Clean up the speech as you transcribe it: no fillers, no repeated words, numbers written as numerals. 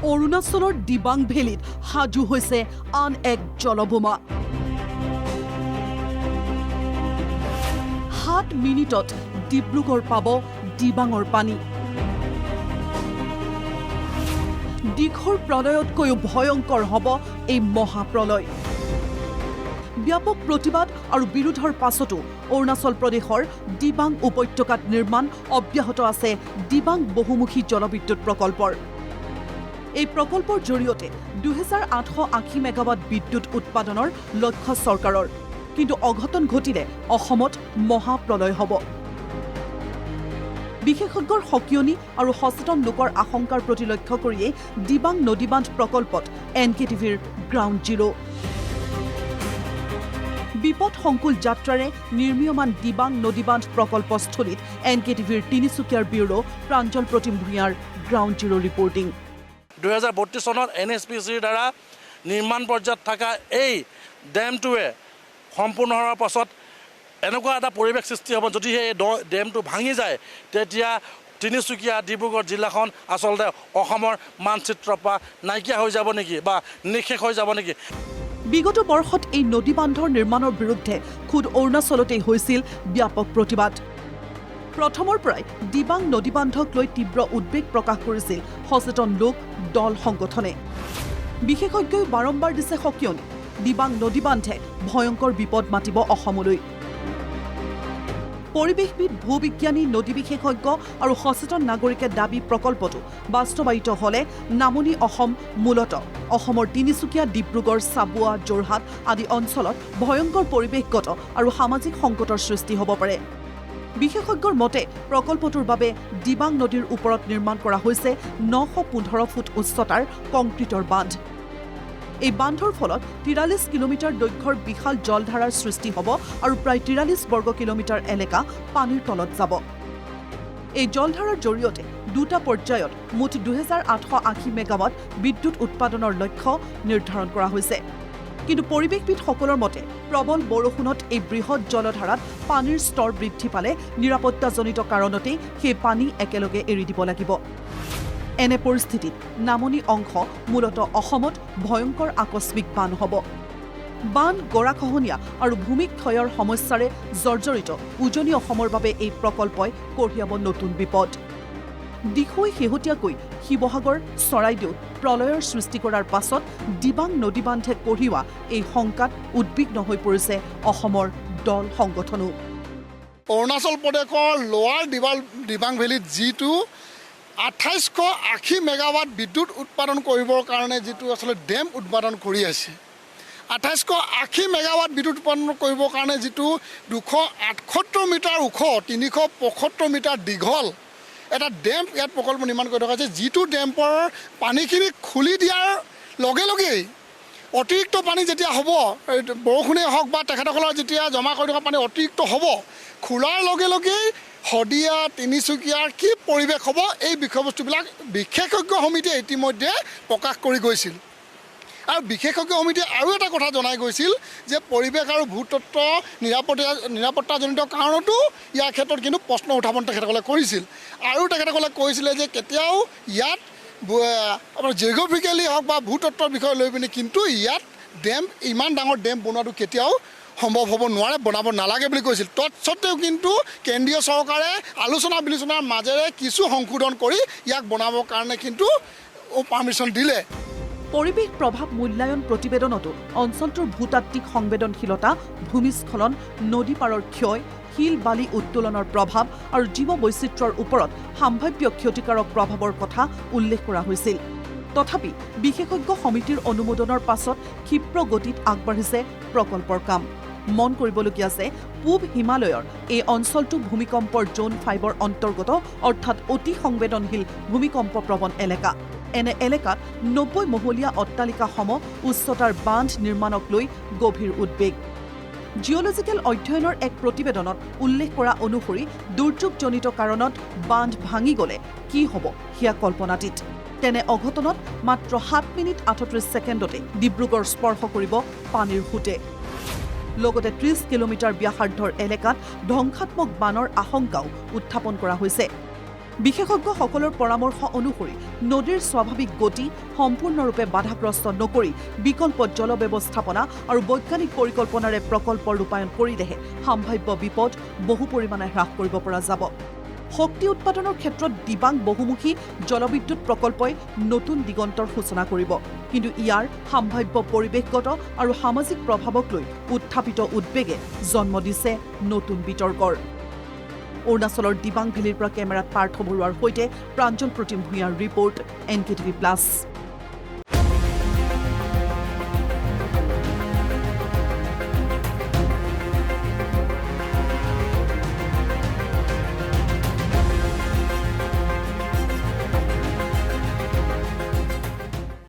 অৰুণাচলৰ দিবাং ভেলীত সাজু হৈছে আন এক জলবোমা। 7 মিনিটত ডিব্ৰুগড় পাব দিবাঙৰ পানী। দীঘৰ প্ৰলয়তকৈও ভয়ংকৰ হ'ব এই মহাপ্ৰলয়। ব্যাপক প্ৰতিবাদ আৰু বিৰোধৰ পাছতো অৰুণাচল প্ৰদেশৰ দিবাং উপত্যকাত নিৰ্মাণ অব্যাহত আছে দিবাং বহুমুখী জলবিদ্যুৎ প্ৰকল্পৰ। এই প্ৰকল্পৰ জৰিয়তে 2880 মেগাৱাট বিদ্যুৎ উৎপাদনৰ লক্ষ্য চৰকাৰৰ। কিন্তু অঘটন ঘটিলে অসমত মহাপ্ৰলয় হ'ব। বিশেষজ্ঞৰ সকিয়নি আৰু সচেতন লোকৰ আশংকাৰ প্ৰতি লক্ষ্য কৰিয়ে দিবাং নদীবান্ধ প্ৰকল্পত NKTVৰ গ্ৰাউণ্ড জিৰো। বিপদ সংকুল যাত্ৰাৰে নিৰ্মীয়মান দিবাং নদীবান্ধ প্ৰকল্পস্থলীত NKTVৰ তিনিচুকীয়াৰ ব্যুৰো প্ৰাঞ্জল প্ৰতিম ভূঞাৰ গ্ৰাউণ্ড জিৰো ৰিপৰ্টিং। 2032 চনত NHPCৰ দ্বাৰা নিৰ্মাণ পৰ্যায়ত থকা এই ডেমটোৱে সম্পূৰ্ণ হোৱাৰ পাছত এনেকুৱা এটা পৰিৱেশ সৃষ্টি হ'ব, যদিহে এই ডেমটো ভাঙি যায় তেতিয়া তিনিচুকীয়া ডিব্ৰুগড় জিলাখন আচলতে অসমৰ মানচিত্ৰৰ পৰা নাইকিয়া হৈ যাব নেকি বা নিঃশেষ হৈ যাব নেকি। বিগত বৰ্ষত এই নদী বান্ধৰ নিৰ্মাণৰ বিৰুদ্ধে খুদ অৰুণাচলতেই হৈছিল ব্যাপক প্ৰতিবাদ। প্ৰথমৰ পৰাই দিবাং নদীবান্ধক লৈ তীব্ৰ উদ্বেগ প্ৰকাশ কৰিছিল সচেতন লোক দল সংগঠনে। বিশেষজ্ঞই বাৰম্বাৰ দিছে সকিয়নি দিবাং নদীবান্ধে ভয়ংকৰ বিপদ মাতিব অসমলৈ। পৰিৱেশবিদ, ভূবিজ্ঞানী, নদী বিশেষজ্ঞ আৰু সচেতন নাগৰিকে দাবী প্ৰকল্পটো বাস্তৱায়িত হ'লে নামনি অসম মূলতঃ অসমৰ তিনিচুকীয়া, ডিব্ৰুগড়, চাবুৱা, যোৰহাট আদি অঞ্চলত ভয়ংকৰ পৰিৱেশগত আৰু সামাজিক সংকটৰ সৃষ্টি হ'ব পাৰে। বিশেষজ্ঞৰ মতে প্ৰকল্পটোৰ বাবে দিবাং নদীৰ ওপৰত নিৰ্মাণ কৰা হৈছে 915 ফুট উচ্চতাৰ কংক্ৰিটৰ বান্ধ। এই বান্ধৰ ফলত 43 কিলোমিটাৰ দৈৰ্ঘ্যৰ বিশাল জলধাৰাৰ সৃষ্টি হ'ব আৰু প্ৰায় 43 বৰ্গ কিলোমিটাৰ এলেকা পানীৰ তলত যাব। এই জলধাৰাৰ জৰিয়তে দুটা পৰ্যায়ত মুঠ 2880 মেগাৱাট বিদ্যুৎ উৎপাদনৰ লক্ষ্য নিৰ্ধাৰণ কৰা হৈছে। কিন্তু পৰিৱেশবিদসকলৰ মতে প্ৰবল বৰষুণত এই বৃহৎ জলধাৰাত পানীৰ স্তৰ বৃদ্ধি পালে নিৰাপত্তাজনিত কাৰণতেই সেই পানী একেলগে এৰি দিব লাগিব। এনে পৰিস্থিতিত নামনি অংশ মূলতঃ অসমত ভয়ংকৰ আকস্মিক বান হ'ব। বান, গৰাখহনীয়া আৰু ভূমিক্ষয়ৰ সমস্যাৰে জৰ্জৰিত উজনি অসমৰ বাবে এই প্ৰকল্পই কঢ়িয়াব নতুন বিপদ। দিখৌই শেহতীয়াকৈ শিৱসাগৰ, চৰাইদেউত প্ৰলয়ৰ সৃষ্টি কৰাৰ পাছত দিবাং নদীবান্ধে কঢ়িওৱা এই শংকাত উদ্বিগ্ন হৈ পৰিছে অসমৰ দল সংগঠনো। অৰুণাচল প্ৰদেশৰ লোৱাৰ দিবাং ভেলীত যিটো 2880 মেগাৱাট বিদ্যুৎ উৎপাদন কৰিবৰ কাৰণে যিটো আচলতে ডেম উৎপাদন কৰি আছে, 2880 মেগাৱাট বিদ্যুৎ উৎপাদন কৰিবৰ কাৰণে যিটো 278 মিটাৰ ওখ, 375 মিটাৰ দীঘল এটা ডেম ইয়াত প্ৰকল্প নিৰ্মাণ কৰি থকা হৈছে। যিটো ডেম্পৰ পানীখিনি খুলি দিয়াৰ লগে লগেই অতিৰিক্ত পানী যেতিয়া হ'ব, বৰষুণেই হওক বা তেখেতসকলৰ যেতিয়া জমা কৰি থকা পানী অতিৰিক্ত হ'ব, খোলাৰ লগে লগেই শদিয়া, তিনিচুকীয়াৰ কি পৰিৱেশ হ'ব এই বিষয়বস্তুবিলাক বিশেষজ্ঞ সমিতিয়ে ইতিমধ্যে প্ৰকাশ কৰি গৈছিল। আৰু বিশেষজ্ঞ সমিতিয়ে আৰু এটা কথা জনাই গৈছিল যে পৰিৱেশ আৰু ভূতত্ত্ব নিৰাপত্তাজনিত কাৰণতো ইয়াৰ ক্ষেত্ৰত কিন্তু প্ৰশ্ন উত্থাপন তেখেতসকলে কৰিছিল। আৰু তেখেতসকলে কৈছিলে যে কেতিয়াও ইয়াত আপোনাৰ জিঅ'গ্ৰাফিকেলি হওক বা ভূতত্ত্বৰ বিষয় লৈ পিনি কিন্তু ইয়াত ডেম, ইমান ডাঙৰ ডেম বনোৱাটো কেতিয়াও সম্ভৱ হ'ব নোৱাৰে, বনাব নালাগে বুলি কৈছিল। তৎসত্ত্বেও কিন্তু কেন্দ্ৰীয় চৰকাৰে আলোচনা বিলোচনাৰ মাজেৰে কিছু সংশোধন কৰি ইয়াক বনাবৰ কাৰণে কিন্তু পাৰ্মিশ্যন দিলে। পৰিৱেশ প্ৰভাৱ মূল্যায়ন প্ৰতিবেদনতো অঞ্চলটোৰ ভূতাত্ত্বিক সংবেদনশীলতা, ভূমিস্খলন, নদী পাৰৰ ক্ষয়, শিল বালি উত্তোলনৰ প্ৰভাৱ আৰু জীৱ বৈচিত্ৰ্যৰ ওপৰত সাম্ভাৱ্য ক্ষতিকাৰক প্ৰভাৱৰ কথা উল্লেখ কৰা হৈছিল। তথাপি বিশেষজ্ঞ সমিতিৰ অনুমোদনৰ পাছত ক্ষিপ্ৰ গতিত আগবাঢ়িছে প্ৰকল্পৰ কাম। মন কৰিবলগীয়া যে পূব হিমালয়ৰ এই অঞ্চলটো ভূমিকম্পৰ জ'ন 5ৰ অন্তৰ্গত, অৰ্থাৎ অতি সংবেদনশীল ভূমিকম্প প্ৰৱণ এলেকা। এনে এলেকাত 90 মহলীয়া অট্টালিকাসম উচ্চতাৰ বান্ধ নিৰ্মাণক লৈ গভীৰ উদ্বেগ। জিঅ'লজিকেল অধ্যয়নৰ এক প্ৰতিবেদনত উল্লেখ কৰা অনুসৰি দুৰ্যোগজনিত কাৰণত বান্ধ ভাঙি গ'লে কি হ'ব সেয়া কল্পনাতীত। তেনে অঘটনত মাত্ৰ 7 মিনিট 38 ছেকেণ্ডতে ডিব্ৰুগড় স্পৰ্শ কৰিব পানীৰ সোঁতে। লগতে 30 কিলোমিটাৰ ব্যাসাৰ্ধৰ এলেকাত ধ্বংসাত্মক বানৰ আশংকাও উত্থাপন কৰা হৈছে। বিশেষজ্ঞসকলৰ পৰামৰ্শ অনুসৰি নদীৰ স্বাভাৱিক গতি সম্পূৰ্ণৰূপে বাধাগ্ৰস্ত নকৰি বিকল্প জল ব্যৱস্থাপনা আৰু বৈজ্ঞানিক পৰিকল্পনাৰে প্ৰকল্প ৰূপায়ণ কৰিলেহে সাম্ভাৱ্য বিপদ বহু পৰিমাণে হ্ৰাস কৰিব পৰা যাব। শক্তি উৎপাদনৰ ক্ষেত্ৰত দিবাং বহুমুখী জলবিদ্যুৎ প্ৰকল্পই নতুন দিগন্তৰ সূচনা কৰিব, কিন্তু ইয়াৰ সাম্ভাৱ্য পৰিৱেশগত আৰু সামাজিক প্ৰভাৱক লৈ উত্থাপিত উদ্বেগে জন্ম দিছে নতুন বিতৰ্কৰ। অৰুণাচলৰ দিবাং ভেলীৰ পৰা কেমেৰাত পাৰ্থ বৰুৱাৰ সৈতে প্ৰাঞ্জল প্ৰতিম ভূঞাৰ ৰিপৰ্ট NKTV+।